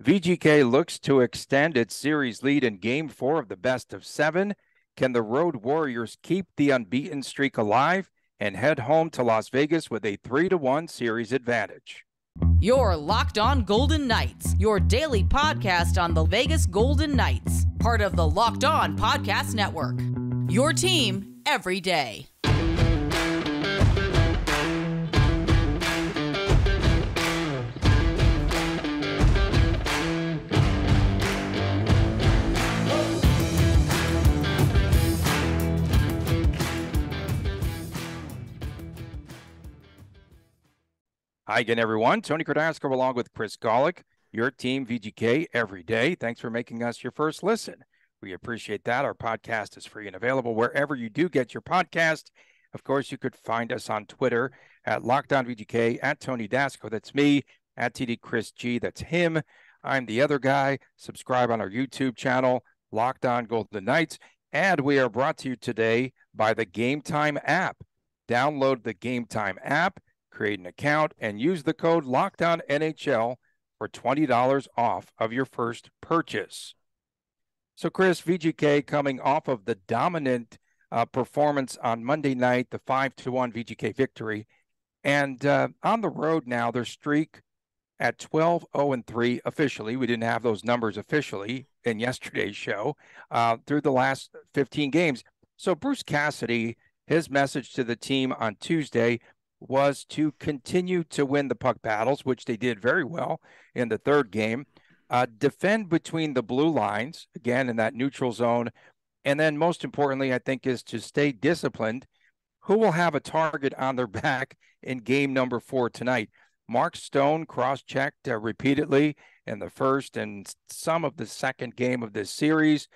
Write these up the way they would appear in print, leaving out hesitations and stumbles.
VGK looks to extend its series lead in Game 4 of the best-of-7. Can the Road Warriors keep the unbeaten streak alive and head home to Las Vegas with a 3-1 series advantage? You're Locked On Golden Knights, your daily podcast on the Vegas Golden Knights, part of the Locked On Podcast Network. Your team every day. Hi again, everyone. Tony Kardasco along with Chris Golick, your team VGK every day. Thanks for making us your first listen. We appreciate that. Our podcast is free and available wherever you do get your podcast. Of course, you could find us on Twitter at LockedOnVGK, at Tony Dasco. That's me, at TD Chris G. That's him. I'm the other guy. Subscribe on our YouTube channel, Locked On Golden Knights. And we are brought to you today by the Gametime app. Download the Gametime app, create an account, and use the code LOCKEDONNHL for $20 off of your first purchase. So, Chris, VGK coming off of the dominant performance on Monday night, the 5-1 VGK victory, and on the road now, their streak at 12-0-3 officially. We didn't have those numbers officially in yesterday's show through the last 15 games. So, Bruce Cassidy, his message to the team on Tuesday was to continue to win the puck battles, which they did very well in the third game, defend between the blue lines, again, in that neutral zone, and then most importantly, I think, is to stay disciplined. Who will have a target on their back in game number 4 tonight? Mark Stone cross-checked repeatedly in the first and some of the second game of this series.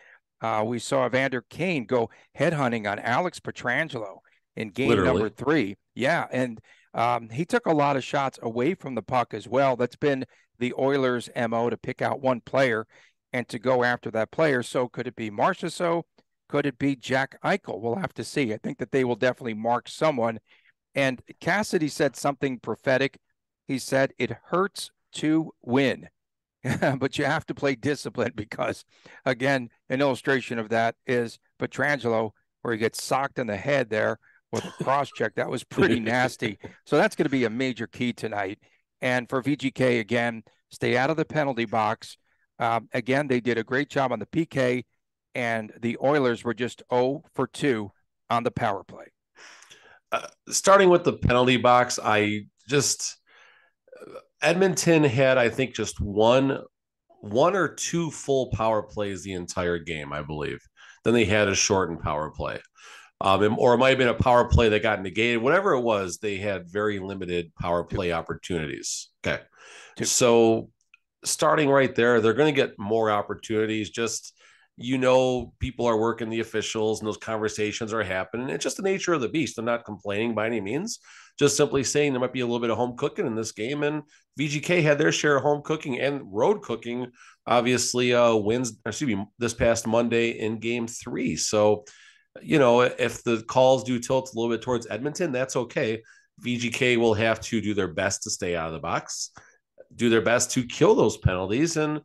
We saw Evander Kane go headhunting on Alex Pietrangelo in game number 3. Yeah, and he took a lot of shots away from the puck as well. That's been the Oilers' MO, to pick out one player and to go after that player. So could it be Marchessault? Could it be Jack Eichel? We'll have to see. I think that they will definitely mark someone. And Cassidy said something prophetic. He said, it hurts to win, but you have to play discipline because, again, an illustration of that is Pietrangelo, where he gets socked in the head there with a cross-check. That was pretty nasty. So that's going to be a major key tonight. And for VGK, again, stay out of the penalty box. Again, they did a great job on the PK, and the Oilers were just 0 for 2 on the power play. Starting with the penalty box, Edmonton had, I think, just one or two full power plays the entire game, I believe. Then they had a shortened power play. Or it might have been a power play that got negated. Whatever it was, they had very limited power play opportunities. Okay. So starting right there, they're going to get more opportunities. Just, people are working the officials and those conversations are happening. It's just the nature of the beast. I'm not complaining by any means. Just simply saying there might be a little bit of home cooking in this game. And VGK had their share of home cooking and road cooking, obviously, this past Monday in game 3. So, if the calls do tilt a little bit towards Edmonton, that's okay. VGK will have to do their best to stay out of the box, do their best to kill those penalties. And,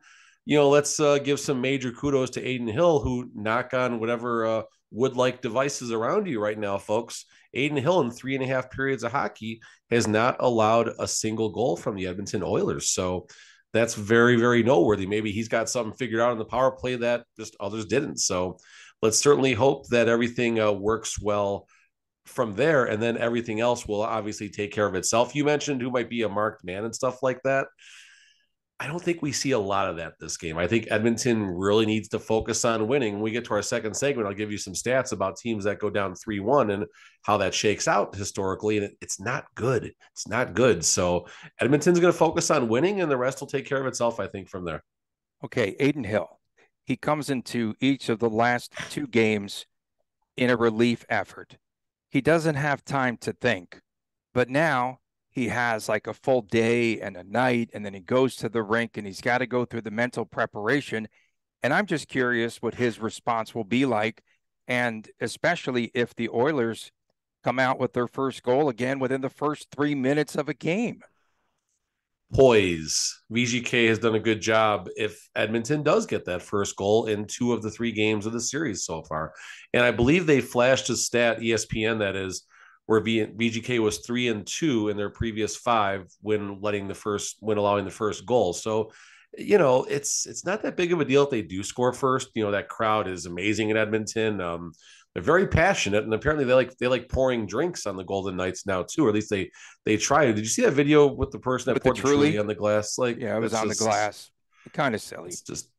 let's give some major kudos to Adin Hill, who knock on whatever wood-like devices around you right now, folks. Adin Hill in 3.5 periods of hockey has not allowed a single goal from the Edmonton Oilers. So that's very, very noteworthy. Maybe he's got something figured out in the power play that just others didn't. So let's certainly hope that everything works well from there, and then everything else will obviously take care of itself. You mentioned who might be a marked man and stuff like that. I don't think we see a lot of that this game. I think Edmonton really needs to focus on winning. When we get to our second segment, I'll give you some stats about teams that go down 3-1 and how that shakes out historically, and it's not good. It's not good. So Edmonton's going to focus on winning, and the rest will take care of itself, I think, from there. Okay, Adin Hill. He comes into each of the last 2 games in a relief effort. He doesn't have time to think, but now he has like a full day and a night, and then he goes to the rink and he's got to go through the mental preparation. And I'm just curious what his response will be like, and especially if the Oilers come out with their first goal again within the first 3 minutes of a game. poise. VGK has done a good job if Edmonton does get that first goal in 2 of the 3 games of the series so far. And I believe they flashed a stat, ESPN, that is, where VGK was 3-2 in their previous 5 when allowing the first goal. So, it's not that big of a deal if they do score first. That crowd is amazing in Edmonton. They're very passionate, and apparently they like pouring drinks on the Golden Knights now too, or at least they try to. Did you see that video with the person that poured the Truly on the glass? Yeah, it was on the glass. Kind of silly. It's just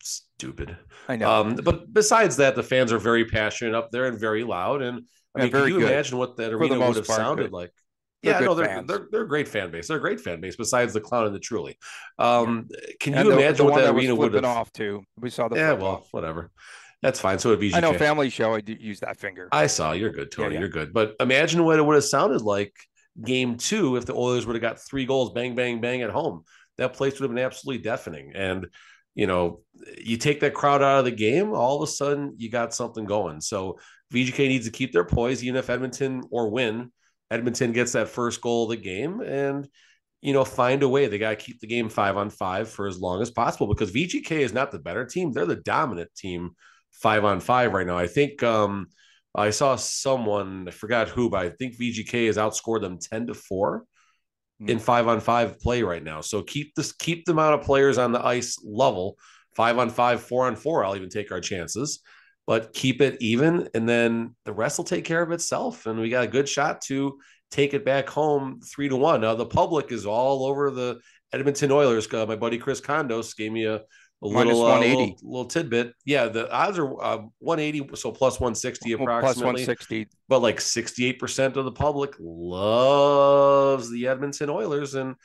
stupid. I know. But besides that, the fans are very passionate up there and very loud. And I mean, can you imagine what that arena would have sounded like? They're a great fan base. They're a great fan base. Besides the clown and the Truly, can you imagine what that arena would have off to? We saw the whatever. That's fine. So at VGK. I know, family show. I use that finger. I saw. You're good, Tony. Yeah. You're good. But imagine what it would have sounded like game 2 if the Oilers would have got 3 goals, bang, bang, bang at home. That place would have been absolutely deafening. And, you take that crowd out of the game, all of a sudden you got something going. So VGK needs to keep their poise, even if Edmonton gets that first goal of the game and, find a way. They got to keep the game 5-on-5 for as long as possible because VGK is not the better team. They're the dominant team 5-on-5 right now. I think I saw someone, I forgot who, but I think VGK has outscored them 10-4 in 5-on-5 play right now. So keep the amount of players on the ice level. 5-on-5, 4-on-4, I'll even take our chances, but keep it even, and then the rest will take care of itself. And we got a good shot to take it back home 3-1. Now the public is all over the Edmonton Oilers. My buddy Chris Condos gave me a little tidbit. Yeah, the odds are 180, so plus 160 approximately. Plus 160. But like 68% of the public loves the Edmonton Oilers. And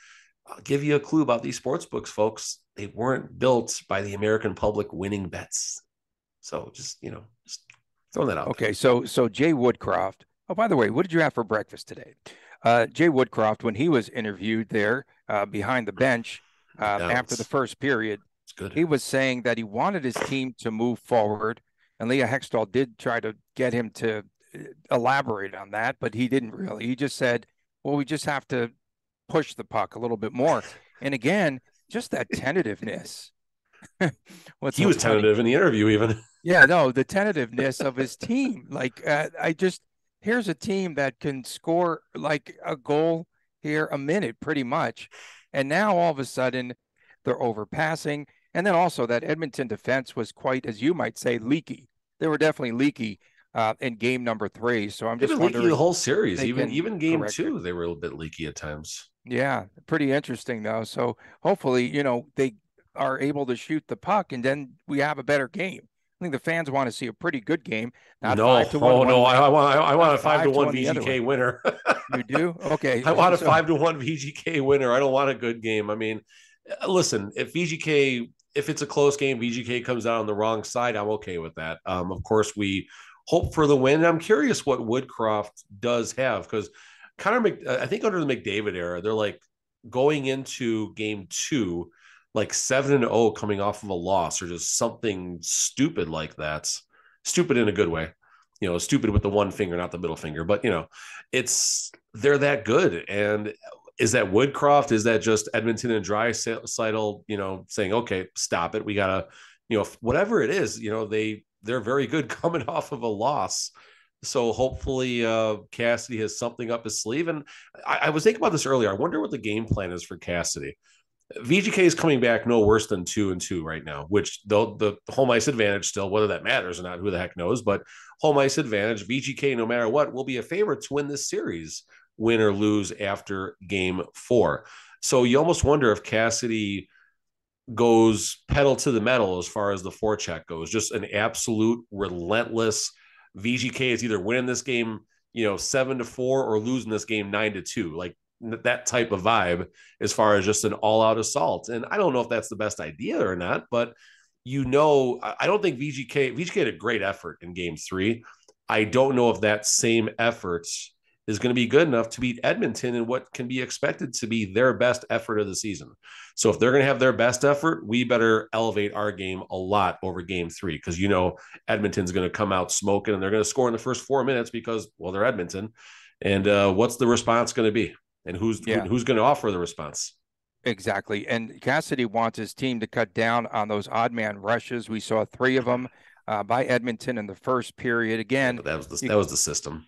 I'll give you a clue about these sports books, folks. They weren't built by the American public winning bets. So just throwing that out. Okay, so Jay Woodcroft. Oh, by the way, what did you have for breakfast today? Jay Woodcroft, when he was interviewed there behind the bench after the first period, he was saying that he wanted his team to move forward, and Leah Hextall did try to get him to elaborate on that, but he didn't really. He just said, well, we just have to push the puck a little bit more. And again, just that tentativeness. He was tentative in the interview even. Yeah, no, the tentativeness of his team. Like, here's a team that can score like a goal here a minute pretty much. And now all of a sudden they're overpassing. And then also that Edmonton defense was quite, as you might say, leaky. They were definitely leaky in game number 3. So I'm just wondering leaky the whole series. Even game 2, they were a little bit leaky at times. Yeah, pretty interesting though. So hopefully, they are able to shoot the puck and then we have a better game. I think the fans want to see a pretty good game. Not 5-1. Oh no, I want a 5-1 VGK winner. You do? Okay. I want a 5-1 VGK winner. I don't want a good game. I mean, listen, if it's a close game, VGK comes out on the wrong side, I'm okay with that. Of course, we hope for the win. I'm curious what Woodcroft does have, because I think under the McDavid era, they're like going into game 2, like 7-0 coming off of a loss or just something stupid like that. Stupid in a good way, stupid with the one finger, not the middle finger, but they're that good. And is that Woodcroft? Is that just Edmonton and Draisaitl, saying, okay, stop it. We gotta, whatever it is, they're very good coming off of a loss. So hopefully Cassidy has something up his sleeve. And I was thinking about this earlier. I wonder what the game plan is for Cassidy. VGK is coming back no worse than 2-2 right now, which the home ice advantage still, whether that matters or not, who the heck knows, but home ice advantage, VGK, no matter what, will be a favorite to win this series, win or lose after game 4. So you almost wonder if Cassidy goes pedal to the metal as far as the forecheck goes, just an absolute relentless. VGK is either winning this game, 7-4 or losing this game 9-2. Like, that type of vibe as far as just an all-out assault. And I don't know if that's the best idea or not, but I don't think VGK had a great effort in game 3. I don't know if that same effort is going to be good enough to beat Edmonton in what can be expected to be their best effort of the season. So if they're going to have their best effort, we better elevate our game a lot over game 3, because Edmonton's going to come out smoking and they're going to score in the first 4 minutes because, well, they're Edmonton. And what's the response going to be? And who's going to offer the response? Exactly. And Cassidy wants his team to cut down on those odd man rushes. We saw 3 of them by Edmonton in the first period. Again, but that was the system.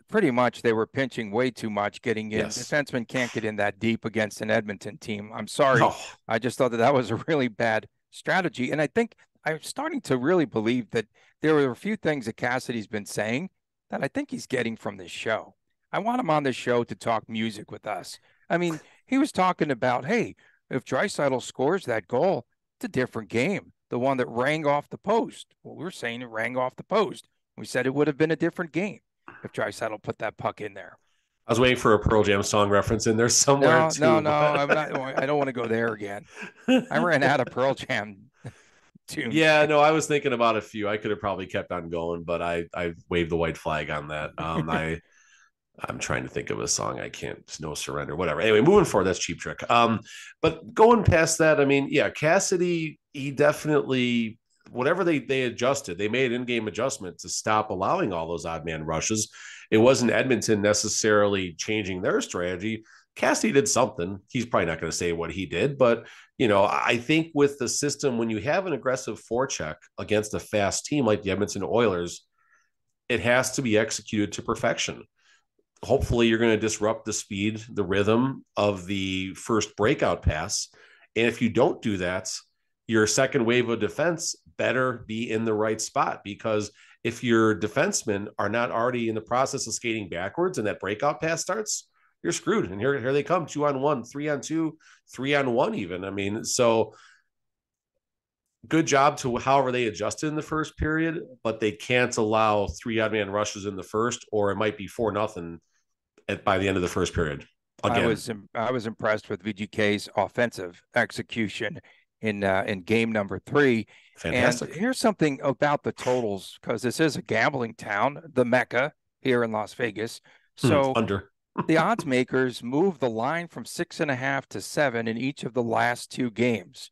Pretty much they were pinching way too much getting in. Yes. Defensemen can't get in that deep against an Edmonton team. I'm sorry. No. I just thought that was a really bad strategy. And I think I'm starting to really believe that there were a few things that Cassidy's been saying that I think he's getting from this show. I want him on this show to talk music with us. I mean, he was talking about, hey, if Draisaitl scores that goal, it's a different game. The one that rang off the post. Well, we're saying it rang off the post. We said it would have been a different game if Draisaitl put that puck in there. I was waiting for a Pearl Jam song reference in there somewhere. No, I'm not. I don't want to go there again. I ran out of Pearl Jam tunes. Yeah, no, I was thinking about a few. I could have probably kept on going, but I waved the white flag on that. I'm trying to think of a song. I can't. No Surrender, whatever. Anyway, moving forward, that's Cheap Trick. But going past that, I mean, yeah, Cassidy, he definitely, whatever they adjusted, they made an in-game adjustment to stop allowing all those odd man rushes. It wasn't Edmonton necessarily changing their strategy. Cassidy did something. He's probably not going to say what he did, but I think with the system, when you have an aggressive forecheck against a fast team like the Edmonton Oilers, it has to be executed to perfection. Hopefully you're going to disrupt the speed, the rhythm of the first breakout pass. And if you don't do that, your second wave of defense better be in the right spot, because if your defensemen are not already in the process of skating backwards and that breakout pass starts, you're screwed. And here they come, 2-on-1, 3-on-2, 3-on-1 even. I mean, so good job to however they adjusted in the first period, but they can't allow 3 odd man rushes in the first, or it might be 4-0 by the end of the first period. Again. I was impressed with VGK's offensive execution in game number 3. Fantastic. And here's something about the totals, because this is a gambling town, the Mecca here in Las Vegas. So the odds makers moved the line from 6.5 to 7 in each of the last 2 games.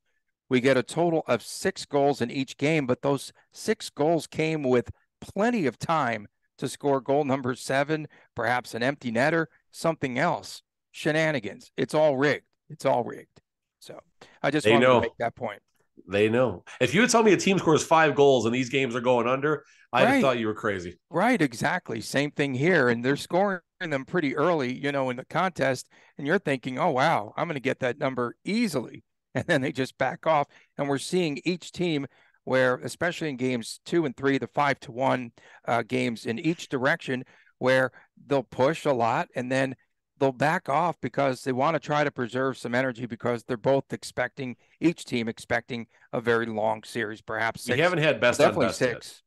We get a total of 6 goals in each game, but those 6 goals came with plenty of time to score goal number 7, perhaps an empty netter, something else. Shenanigans. It's all rigged. It's all rigged. So I just wanted to make that point. They know. If you would tell me a team scores 5 goals and these games are going under, I'd have thought you were crazy. Right, exactly. Same thing here. And they're scoring them pretty early, in the contest. And you're thinking, oh, wow, I'm going to get that number easily. And then they just back off. And we're seeing each team where, especially in games 2 and 3, the 5-1 games in each direction, where they'll push a lot and then they'll back off because they want to try to preserve some energy, because they're both each team expecting a very long series, perhaps 6. We haven't had best on best 6. yet.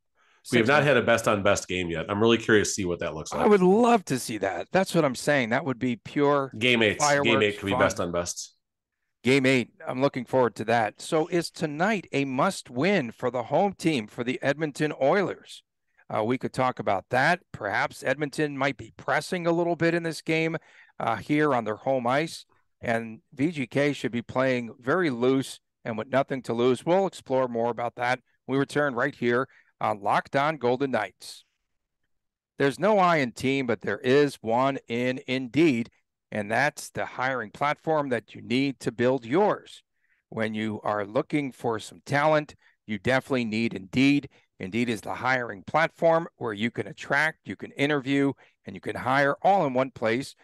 We have not had a best on best game yet. I'm really curious to see what that looks like. I would love to see that. That's what I'm saying. That would be pure Game 8. Game 8 could be best on best. Game 8. I'm looking forward to that. So is tonight a must win for the home team, for the Edmonton Oilers? We could talk about that. Perhaps Edmonton might be pressing a little bit in this game here on their home ice, and VGK should be playing very loose and with nothing to lose. We'll explore more about that. We return right here on Locked On Golden Knights. There's no I in team, but there is one in Indeed, and that's the hiring platform that you need to build yours. When you are looking for some talent, you definitely need Indeed. Indeed is the hiring platform where you can attract, you can interview, and you can hire all in one place.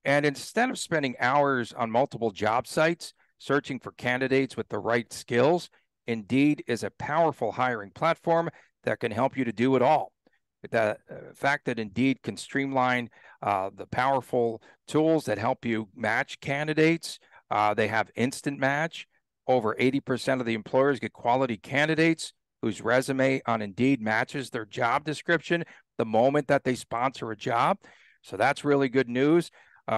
And instead of spending hours on multiple job sites searching for candidates with the right skills, Indeed is a powerful hiring platform that can help you to do it all. The fact that Indeed can streamline the powerful tools that help you match candidates. They have instant match. Over 80% of the employers get quality candidates whose resume on Indeed matches their job description the moment that they sponsor a job. So that's really good news.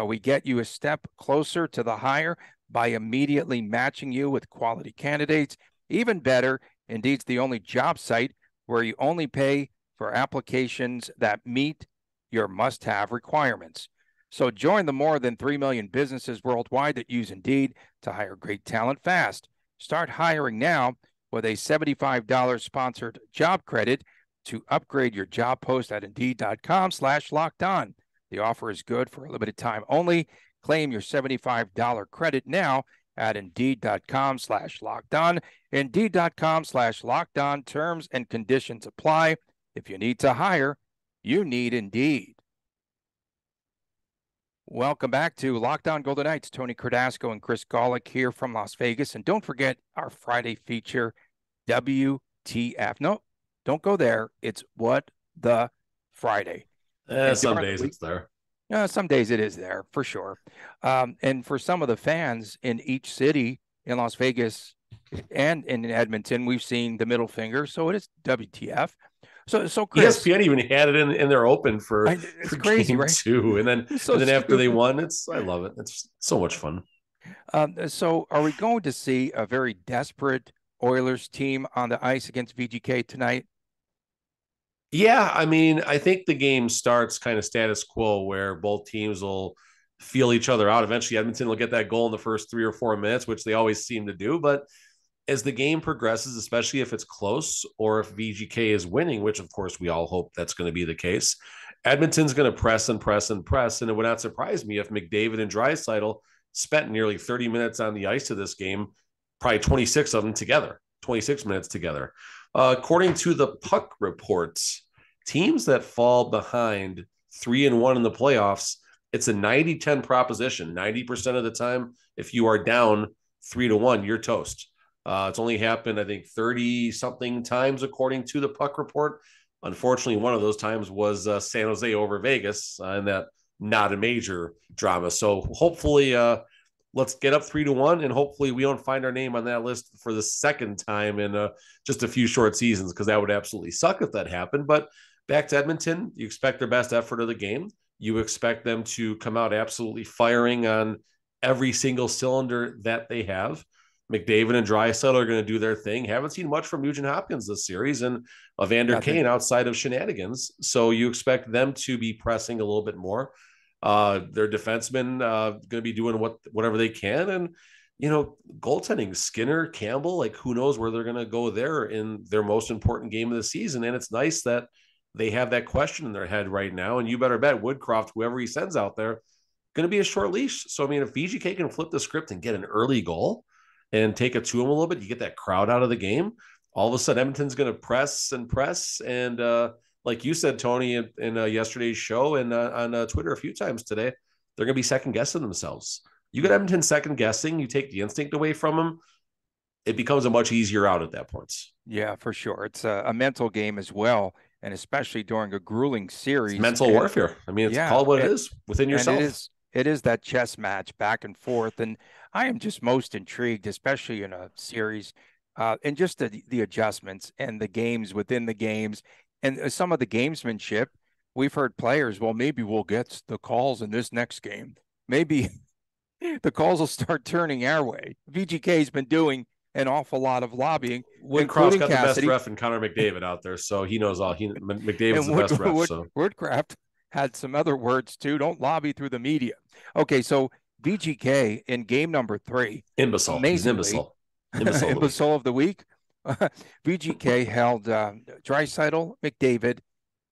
We get you a step closer to the hire by immediately matching you with quality candidates. Even better, Indeed's the only job site where you only pay for applications that meet your must-have requirements. So join the more than 3 million businesses worldwide that use Indeed to hire great talent fast. Start hiring now with a $75 sponsored job credit to upgrade your job post at Indeed.com/lockedon. The offer is good for a limited time only. Claim your $75 credit now at Indeed.com/lockedon. Indeed.com/lockedon. Terms and conditions apply. If you need to hire, you need Indeed. Welcome back to Locked On Golden Knights. Tony Cardasco and Chris Golick here from Las Vegas. And don't forget our Friday feature, WTF. No, don't go there. It's What the Friday. Some days it's there. Some days it is there, for sure. And for some of the fans in each city in Las Vegas and in Edmonton, we've seen the middle finger. So it is WTF. So Chris, ESPN even had it in their open for crazy, game right? 2, and then after they won, I love it. It's so much fun. So are we going to see a very desperate Oilers team on the ice against VGK tonight? Yeah, I mean, I think the game starts kind of status quo where both teams will feel each other out. Eventually, Edmonton will get that goal in the first 3 or 4 minutes, which they always seem to do. But as the game progresses, especially if it's close or if VGK is winning, which of course we all hope that's going to be the case, Edmonton's going to press and press and press. And it would not surprise me if McDavid and Draisaitl spent nearly 30 minutes on the ice of this game, probably 26 of them together, 26 minutes together. According to the puck reports, teams that fall behind 3-1 in the playoffs, it's a 90-10 proposition. 90% of the time, if you are down 3-1, you're toast. It's only happened, I think, 30-something times, according to the puck report. Unfortunately, one of those times was San Jose over Vegas, and that not a major drama. So hopefully, let's get up 3-1, and hopefully we don't find our name on that list for the second time in just a few short seasons, because that would absolutely suck if that happened. But back to Edmonton, you expect their best effort of the game. You expect them to come out absolutely firing on every single cylinder that they have. McDavid and Draisaitl are going to do their thing. Haven't seen much from Nugent Hopkins this series, and Evander Kane outside of shenanigans. So you expect them to be pressing a little bit more. Their defensemen going to be doing whatever they can. And, goaltending, Skinner, Campbell, who knows where they're going to go there in their most important game of the season. And it's nice that they have that question in their head right now. And you better bet Woodcroft, whoever he sends out there, going to be a short leash. So, if VGK can flip the script and get an early goal and take it to him a little bit, you get that crowd out of the game. All of a sudden, Edmonton's going to press. And like you said, Tony, in yesterday's show and on Twitter a few times today, they're going to be second guessing themselves. You get Edmonton second guessing, you take the instinct away from them, it becomes a much easier out at that point. Yeah, for sure. It's a mental game as well, and especially during a grueling series. It's mental warfare. It's called what it is within yourself. It is that chess match back and forth. And I am just most intrigued, especially in a series, and just the adjustments and the games within the games and some of the gamesmanship. We've heard players, well, maybe we'll get the calls in this next game. Maybe the calls will start turning our way. VGK has been doing an awful lot of lobbying. Woodcroft's got Cassidy. The best ref in Connor McDavid out there, so he knows all. McDavid's the best ref. Woodcraft had some other words too. Don't lobby through the media. Okay, so VGK in game number 3. Imbecile. He's imbecile. Imbecile of the week. VGK held Draisaitl, McDavid,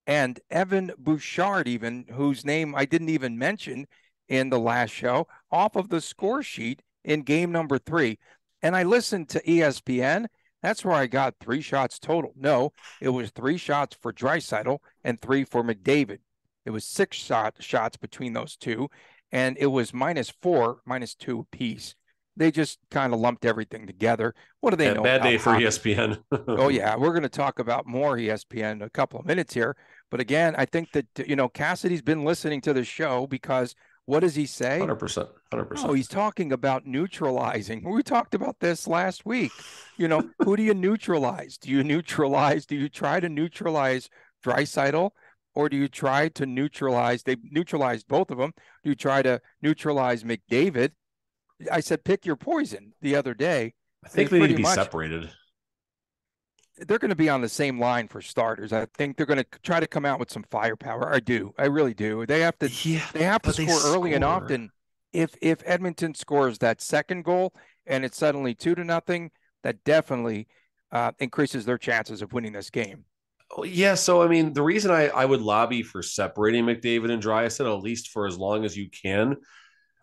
and Evan Bouchard, even, whose name I didn't even mention in the last show, off of the score sheet in game number 3. And I listened to ESPN. That's where I got 3 shots total. No, it was 3 shots for Draisaitl and 3 for McDavid. It was 6 shots between those two, and it was -4, -2 apiece. They just kind of lumped everything together. What do they know? Bad day for ESPN. Oh, yeah. We're going to talk about more ESPN in a couple of minutes here. But again, I think that, Cassidy's been listening to the show, because what does he say? 100%. Oh, he's talking about neutralizing. We talked about this last week. Who do you neutralize? Do you try to neutralize Draisaitl? Or do you try to neutralize? They neutralized both of them. Do you try to neutralize McDavid? I said, pick your poison the other day. I think they need to be separated. They're going to be on the same line for starters. I think they're going to try to come out with some firepower. I really do. They have to score early and often. If Edmonton scores that second goal and it's suddenly 2-0, that definitely increases their chances of winning this game. Yeah, so the reason I would lobby for separating McDavid and Draisaitl, at least for as long as you can,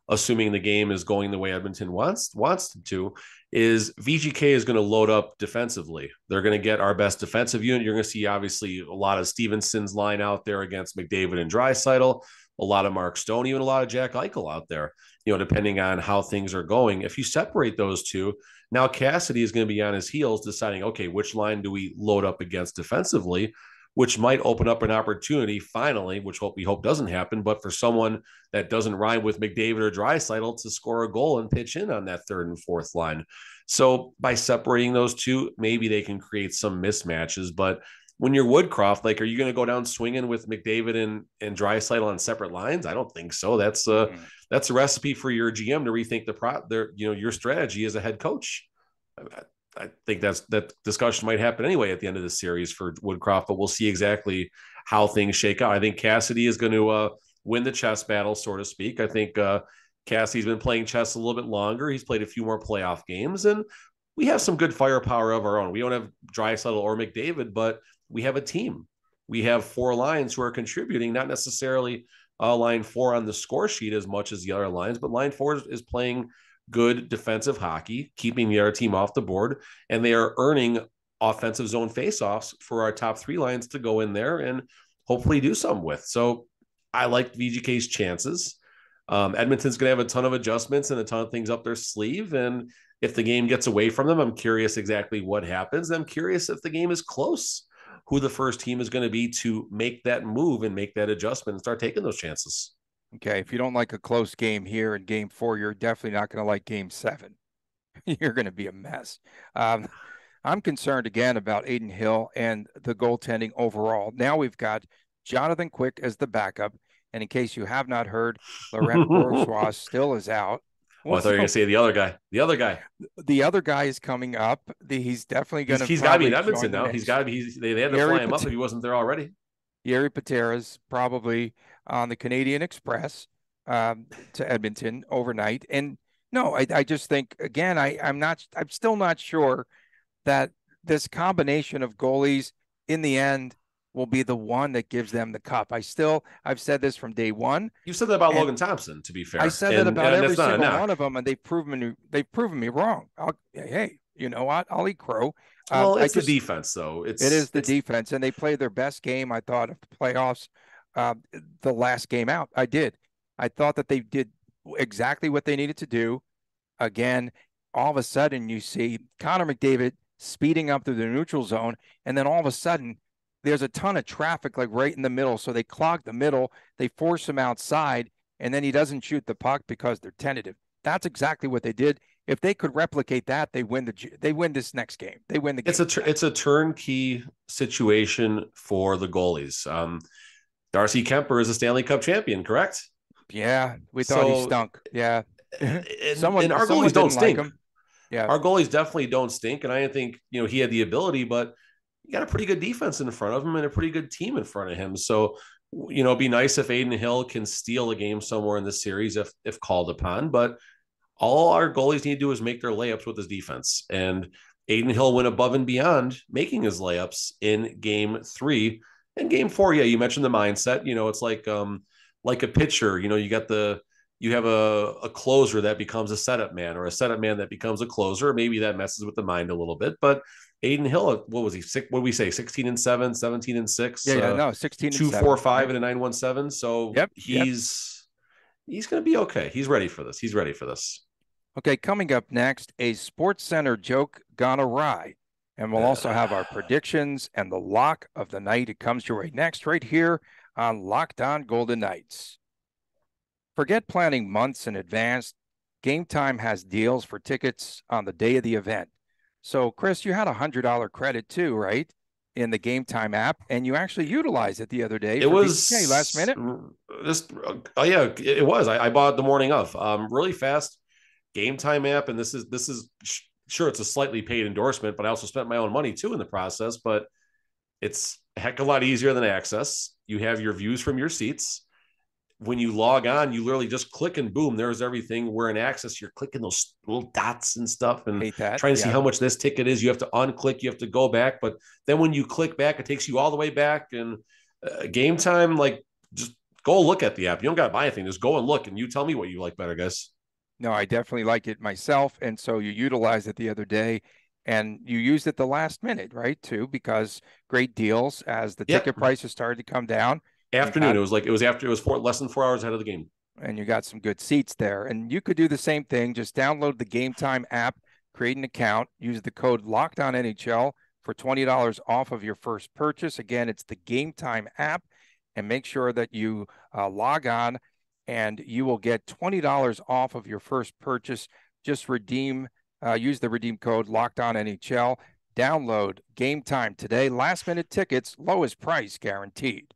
assuming the game is going the way Edmonton wants it to, is VGK is going to load up defensively. They're going to get our best defensive unit. You're going to see obviously a lot of Stevenson's line out there against McDavid and Draisaitl, a lot of Mark Stone, even a lot of Jack Eichel out there, depending on how things are going. If you separate those two, now Cassidy is going to be on his heels deciding, okay, which line do we load up against defensively, which might open up an opportunity finally, which we hope doesn't happen, but for someone that doesn't rhyme with McDavid or Draisaitl to score a goal and pitch in on that third and fourth line. So by separating those two, maybe they can create some mismatches. But when you're Woodcroft, are you going to go down swinging with McDavid and Draisaitl on separate lines? I don't think so. That's a recipe for your GM to rethink your strategy as a head coach. I think that discussion might happen anyway at the end of the series for Woodcroft, but we'll see exactly how things shake out. I think Cassidy is going to win the chess battle, so to speak. I think Cassidy's been playing chess a little bit longer. He's played a few more playoff games, and we have some good firepower of our own. We don't have Draisaitl or McDavid, but we have a team. We have 4 lines who are contributing, not necessarily line 4 on the score sheet as much as the other lines, but line 4 is playing good defensive hockey, keeping the other team off the board, and they are earning offensive zone faceoffs for our top 3 lines to go in there and hopefully do something with. So I like VGK's chances. Edmonton's going to have a ton of adjustments and a ton of things up their sleeve. And if the game gets away from them, I'm curious exactly what happens. I'm curious if the game is close, who the first team is going to be to make that move and make that adjustment and start taking those chances. Okay, if you don't like a close game here in game 4, you're definitely not going to like game 7. You're going to be a mess. I'm concerned again about Adin Hill and the goaltending overall. Now we've got Jonathan Quick as the backup. And in case you have not heard, Laurent Bourgeois still is out. Well, I thought you were going to say the other guy. The other guy is coming up. He's definitely going to. He's got to be in Edmonton now. He's got to be. They had to fly him up if he wasn't there already. Yeri Patera's probably on the Canadian Express to Edmonton overnight. And no, I just think again, I'm still not sure that this combination of goalies in the end will be the one that gives them the cup. I've said this from day one. You said that about Logan Thompson, to be fair. I said that about every single one of them, and they've proven me wrong. Hey, you know what? I'll eat crow. Well, it's the defense, though. It is the defense, and they played their best game, I thought, of the playoffs the last game out. I thought that they did exactly what they needed to do. Again, all of a sudden, you see Connor McDavid speeding up through the neutral zone, and then all of a sudden, there's a ton of traffic right in the middle. So they clog the middle, they force him outside, and then he doesn't shoot the puck because they're tentative. That's exactly what they did. If they could replicate that, they win this next game. They win the game. It's a turnkey situation for the goalies. Darcy Kemper is a Stanley Cup champion, correct? Yeah, we thought he stunk. Yeah. And our goalies don't stink. Like him. Yeah. Our goalies definitely don't stink. And I think, he had the ability, but you got a pretty good defense in front of him and a pretty good team in front of him. So, it'd be nice if Adin Hill can steal a game somewhere in the series if called upon. But all our goalies need to do is make their layups with his defense. And Adin Hill went above and beyond making his layups in game 3. And game 4, yeah, you mentioned the mindset. It's like a pitcher. You have a closer that becomes a setup man, or a setup man that becomes a closer. Maybe that messes with the mind a little bit, but Adin Hill, what was he? What did we say? 16-7, 17-6. Yeah, 16. 2-4-5 and a 9-1-7. So he's going to be okay. He's ready for this. Okay, coming up next, a Sports Center joke gone awry, and we'll also have our predictions and the lock of the night. It comes your way next, right here on Locked On Golden Knights. Forget planning months in advance. Gametime has deals for tickets on the day of the event. So, Chris, you had a $100 credit too, right, in the Gametime app, and you actually utilized it the other day. It was VGK last minute. It was. I bought it the morning of. Really fast Gametime app, and this is sure it's a slightly paid endorsement, but I also spent my own money too in the process. But it's a heck of a lot easier than Access. You have your views from your seats. When you log on, you literally just click and boom, there's everything. Where in Access, you're clicking those little dots and stuff and trying to see how much this ticket is. You have to unclick, you have to go back. But then when you click back, it takes you all the way back. And Gametime, just Go look at the app. You don't got to buy anything. Just go and look, and you tell me what you like better, guys. No, I definitely like it myself. And so you utilized it the other day and you used it the last minute, right? Too, because great deals as the ticket prices started to come down. Afternoon. It was less than 4 hours ahead of the game. And you got some good seats there. And you could do the same thing. Just download the Gametime app, create an account, use the code LOCKEDONNHL for $20 off of your first purchase. Again, it's the Gametime app, and make sure that you log on, and you will get $20 off of your first purchase. Just use the redeem code LOCKEDONNHL. Download Gametime today. Last minute tickets, lowest price guaranteed.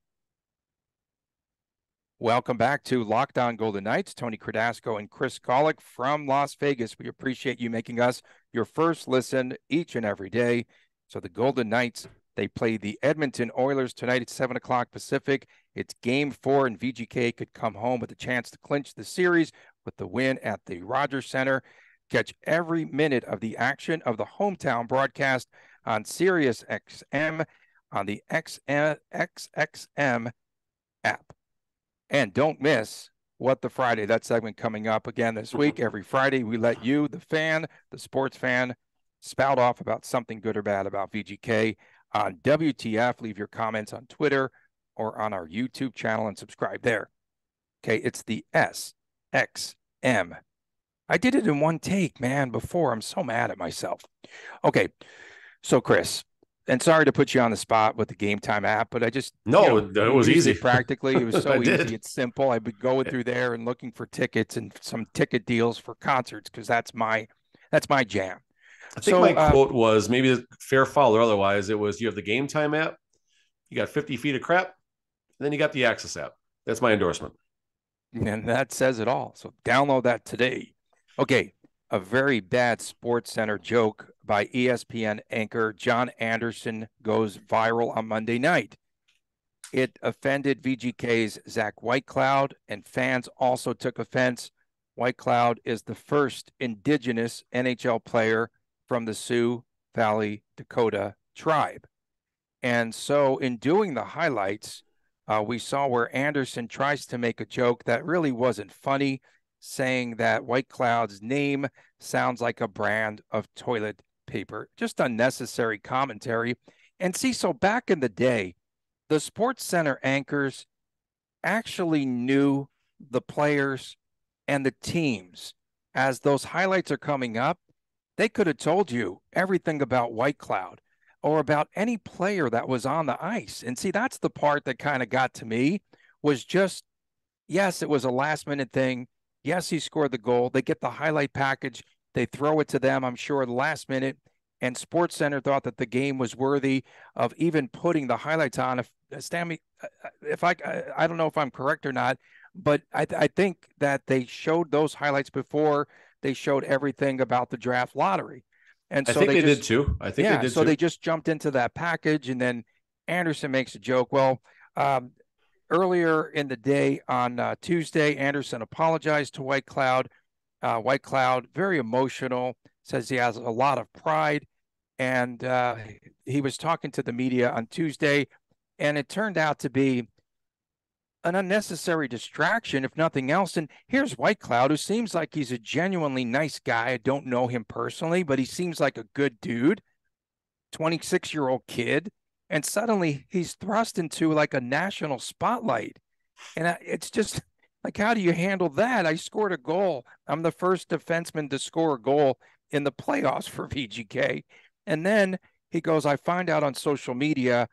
Welcome back to Locked On Golden Knights. Tony Cardasco and Chris Golick from Las Vegas. We appreciate you making us your first listen each and every day. So the Golden Knights, they play the Edmonton Oilers tonight at 7 o'clock Pacific. It's Game 4, and VGK could come home with a chance to clinch the series with the win at the Rogers Center. Catch every minute of the action of the hometown broadcast on Sirius XM on the XXM app. And don't miss What the Friday, that segment coming up again this week. Every Friday, we let you, the fan, the sports fan, spout off about something good or bad about VGK on WTF. Leave your comments on Twitter or on our YouTube channel and subscribe there. Okay, it's the SXM. I did it in one take, man, before. I'm so mad at myself. Okay, so Chris, and sorry to put you on the spot with the Gametime app, but I just it was easy. Practically, it was so easy. Did. It's simple. I've been going through there and looking for tickets and some ticket deals for concerts because that's my jam. I think my quote was, maybe a fair foul or otherwise, it was, you have the Gametime app, you got 50 feet of crap, and then you got the Access app. That's my endorsement. And that says it all. So download that today. Okay, a very bad Sports Center joke by ESPN anchor John Anderson goes viral on Monday night. It offended VGK's Zach Whitecloud, and fans also took offense. Whitecloud is the first indigenous NHL player from the Sioux Valley, Dakota tribe. And so in doing the highlights, we saw where Anderson tries to make a joke that really wasn't funny, saying that Whitecloud's name sounds like a brand of toilet paper. Just unnecessary commentary. And see, so back in the day, the Sports Center anchors actually knew the players and the teams. As those highlights are coming up, they could have told you everything about Whitecloud or about any player that was on the ice. And see, that's the part that kind of got to me, was just, yes, it was a last minute thing. Yes, he scored the goal. They get the highlight package. They throw it to them, I'm sure, the last minute. And Sports Center thought that the game was worthy of even putting the highlights on. If Stanley, I don't know if I'm correct or not, but I think that they showed those highlights before they showed everything about the draft lottery. And so I think they did too. I think they did so too. they just jumped into that package, and then Anderson makes a joke. Well, earlier in the day on Tuesday, Anderson apologized to Whitecloud. Whitecloud, very emotional, says he has a lot of pride. And he was talking to the media on Tuesday, and it turned out to be an unnecessary distraction, if nothing else. And here's Whitecloud, who seems like he's a genuinely nice guy. I don't know him personally, but he seems like a good dude, 26-year-old kid. And suddenly he's thrust into like a national spotlight. And it's just like, how do you handle that? I scored a goal. I'm the first defenseman to score a goal in the playoffs for VGK. And then he goes, I find out on social media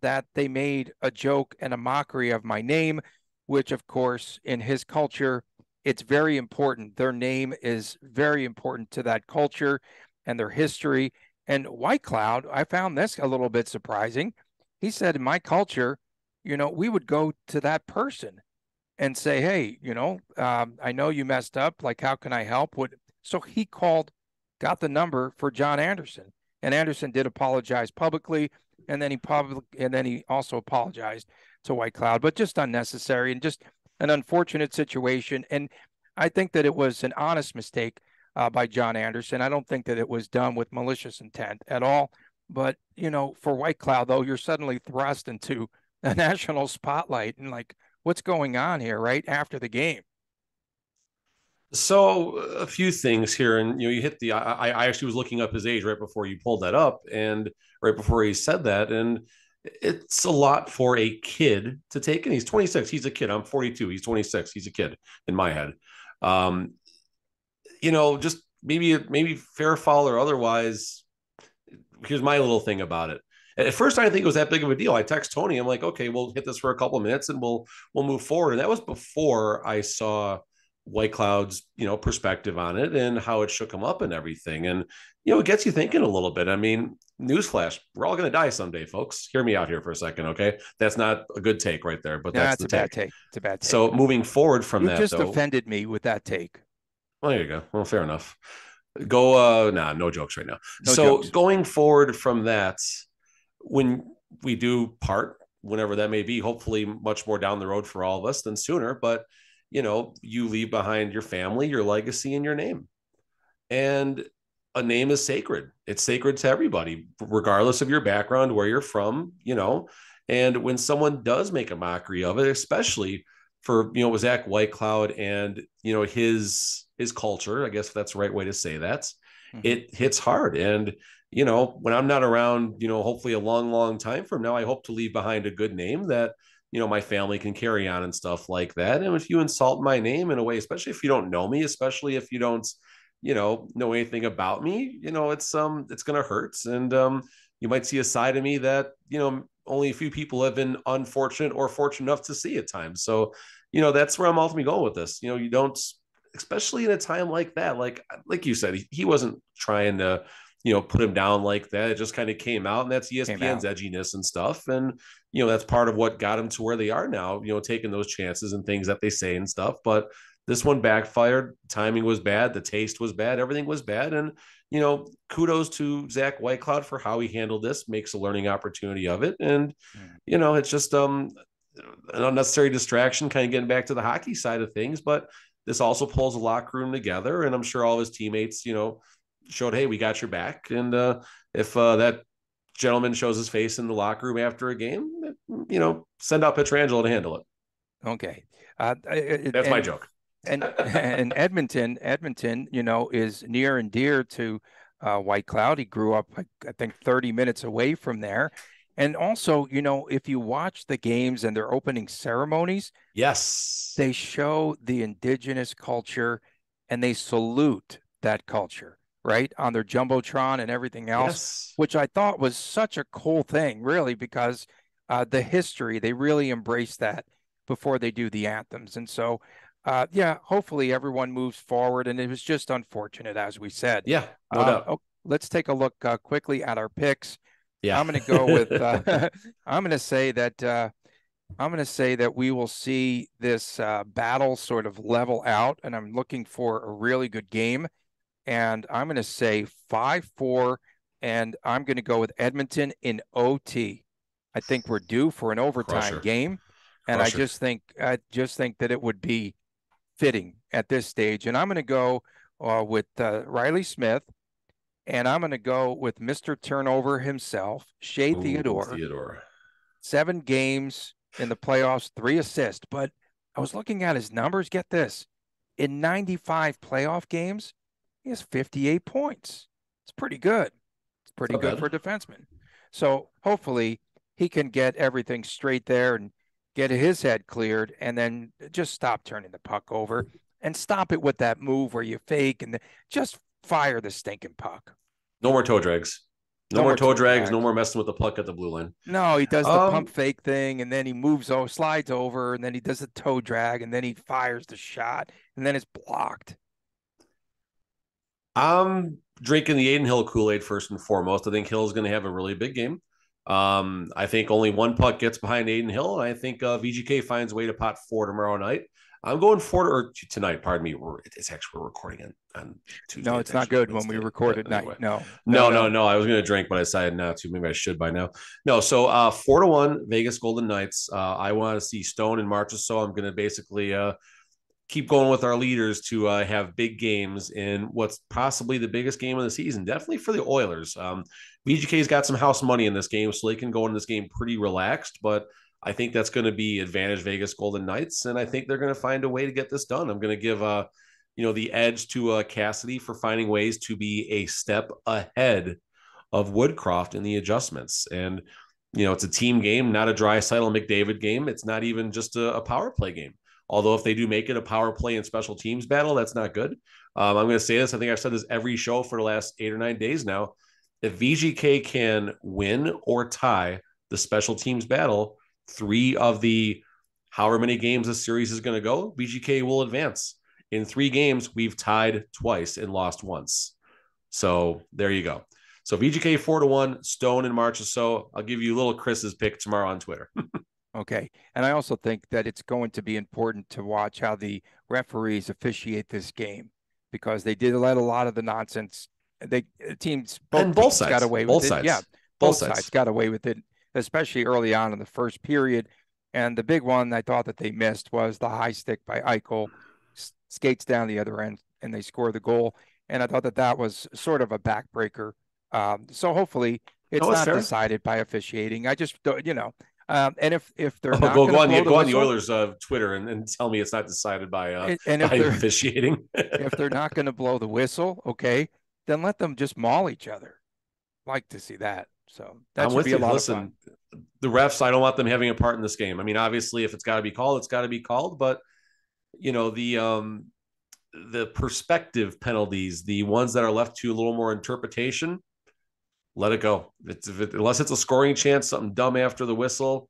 that they made a joke and a mockery of my name, which, of course, in his culture, it's very important. Their name is very important to that culture and their history. And Whitecloud, I found this a little bit surprising. He said, in my culture, we would go to that person and say, hey, I know you messed up. Like, how can I help? So he got the number for John Anderson. And Anderson did apologize publicly, and then he also apologized to Whitecloud, but just unnecessary and just an unfortunate situation. And I think that it was an honest mistake by John Anderson. I don't think that it was done with malicious intent at all. But, for Whitecloud, though, you're suddenly thrust into a national spotlight, and like, what's going on here right after the game? So a few things here, and you hit the. I actually was looking up his age right before you pulled that up, and right before he said that, and it's a lot for a kid to take. And he's 26. He's a kid. I'm 42. He's 26. He's a kid in my head. Um, just maybe fair foul or otherwise. Here's my little thing about it. At first, I didn't think it was that big of a deal. I text Tony. I'm like, okay, we'll hit this for a couple of minutes and we'll move forward. And that was before I saw White Cloud's, perspective on it and how it shook him up and everything. And, it gets you thinking a little bit. I mean, newsflash, we're all going to die someday, folks. Hear me out here for a second, okay? That's not a good take right there, but that's the bad take. It's a bad take. So moving forward from you that, just offended me with that take. Well, there you go. Well, fair enough. Go, no jokes right now. No jokes. Going forward from that, when we do part, whenever that may be, hopefully much more down the road for all of us than sooner, but you leave behind your family, your legacy, and your name. And a name is sacred. It's sacred to everybody, regardless of your background, where you're from, and when someone does make a mockery of it, especially for, with Zach Whitecloud and, his culture, I guess that's the right way to say that, it hits hard. And, when I'm not around, hopefully a long, long time from now, I hope to leave behind a good name that, my family can carry on and stuff like that. And if you insult my name in a way, especially if you don't know me, especially if you don't, know anything about me, it's going to hurt. And you might see a side of me that, only a few people have been unfortunate or fortunate enough to see at times. So, that's where I'm ultimately going with this. You don't, especially in a time like that, like you said, he wasn't trying to, put him down like that. It just kind of came out, and that's ESPN's edginess and stuff. And, that's part of what got him to where they are now, taking those chances and things that they say and stuff. But this one backfired. Timing was bad. The taste was bad. Everything was bad. And, kudos to Zach Whitecloud for how he handled this, makes a learning opportunity of it. And, it's just an unnecessary distraction, kind of getting back to the hockey side of things. But this also pulls a locker room together. And I'm sure all of his teammates, showed, hey, we got your back. And if that gentleman shows his face in the locker room after a game, send out Pietrangelo to handle it. Okay. That's my joke. And Edmonton, is near and dear to Whitecloud. He grew up, I think, 30 minutes away from there. And also, if you watch the games and their opening ceremonies, yes, they show the indigenous culture and they salute that culture, right, on their Jumbotron and everything else, which I thought was such a cool thing, really, because the history, they really embrace that before they do the anthems. And so, hopefully everyone moves forward. And it was just unfortunate, as we said. Yeah, no doubt. Let's take a look quickly at our picks. Yeah. I'm going to go with, I'm going to say that we will see this battle sort of level out, and I'm looking for a really good game. And I'm going to say 5-4, and I'm going to go with Edmonton in OT. I think we're due for an overtime game, and I just think that it would be fitting at this stage. And I'm going to go with Riley Smith, and I'm going to go with Mr. Turnover himself, Shea Theodore. 7 games in the playoffs, 3 assists. But I was looking at his numbers. Get this. In 95 playoff games, he has 58 points. It's pretty good. It's pretty good for a defenseman. So hopefully he can get everything straight there and get his head cleared, and then just stop turning the puck over and stop it with that move where you fake and just fire the stinking puck. No more toe drags. No more toe drags. No more messing with the puck at the blue line. No, he does the pump fake thing, and then he slides over, and then he does the toe drag, and then he fires the shot, and then it's blocked. I'm drinking the Aiden Hill Kool-Aid first and foremost. I think Hill's going to have a really big game. I think only one puck gets behind Aiden Hill, and I think VGK finds a way to pot 4 tomorrow night. I'm going 4 or tonight. Pardon me. It's actually we're recording on Tuesday. No, it's not good when we record at night. Anyway. No. I was going to drink, but I decided not to. Maybe I should by now. No. So 4-1 Vegas Golden Knights. I want to see Stone and March. So I'm going to basically keep going with our leaders to have big games in what's possibly the biggest game of the season. Definitely for the Oilers. VGK's got some house money in this game, so they can go into this game pretty relaxed. But I think that's going to be advantage Vegas Golden Knights, and I think they're going to find a way to get this done. I'm going to give the edge to Cassidy for finding ways to be a step ahead of Woodcroft in the adjustments. And it's a team game, not a Draisaitl McDavid game. It's not even just a power play game. Although if they do make it a power play and special teams battle, that's not good. I'm going to say this. I think I've said this every show for the last 8 or 9 days now. If VGK can win or tie the special teams battle, 3 of the however many games this series is going to go, VGK will advance. In 3 games, we've tied twice and lost once. So there you go. So VGK 4-1, Stone and Marchessault. I'll give you little Chris's pick tomorrow on Twitter. Okay. And I also think that it's going to be important to watch how the referees officiate this game, because they did let a lot of the nonsense. Both teams got away with it. Yeah, both sides got away with it, especially early on in the first period. And the big one I thought that they missed was the high stick by Eichel, skates down the other end, and they score the goal. And I thought that was sort of a backbreaker. So hopefully it's not decided by officiating. I just, and if they're not go on the Oilers Twitter and tell me it's not decided by officiating. If they're not going to blow the whistle, okay, then let them just maul each other. Like to see that. So that should be a lot of fun. The refs, I don't want them having a part in this game. I mean, obviously, if it's got to be called, it's got to be called. But the perspective penalties, the ones that are left to a little more interpretation, let it go. Unless it's a scoring chance, something dumb after the whistle,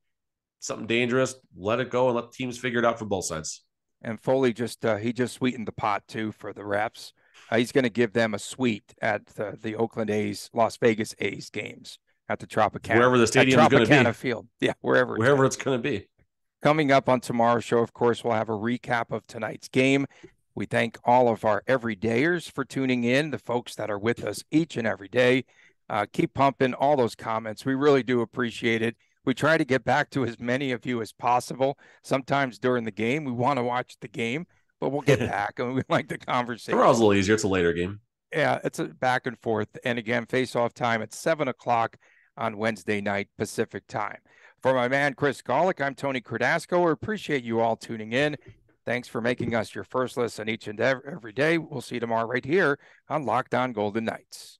something dangerous, let it go and let teams figure it out for both sides. And Foley he just sweetened the pot too for the refs. He's going to give them a suite at the Oakland A's, Las Vegas A's games at the Tropicana. Wherever the stadium is going to be. Field. Yeah, wherever it's going to be. Coming up on tomorrow's show, of course, we'll have a recap of tonight's game. We thank all of our everydayers for tuning in, the folks that are with us each and every day. Keep pumping all those comments. We really do appreciate it. We try to get back to as many of you as possible. Sometimes during the game, we want to watch the game, but we'll get back and we like the conversation. Tomorrow's a little easier. It's a later game. Yeah, it's a back and forth. And again, face-off time at 7 o'clock on Wednesday night Pacific time. For my man, Chris Golick, I'm Tony Cardasco. We appreciate you all tuning in. Thanks for making us your first listen each and every day. We'll see you tomorrow right here on Locked On Golden Knights.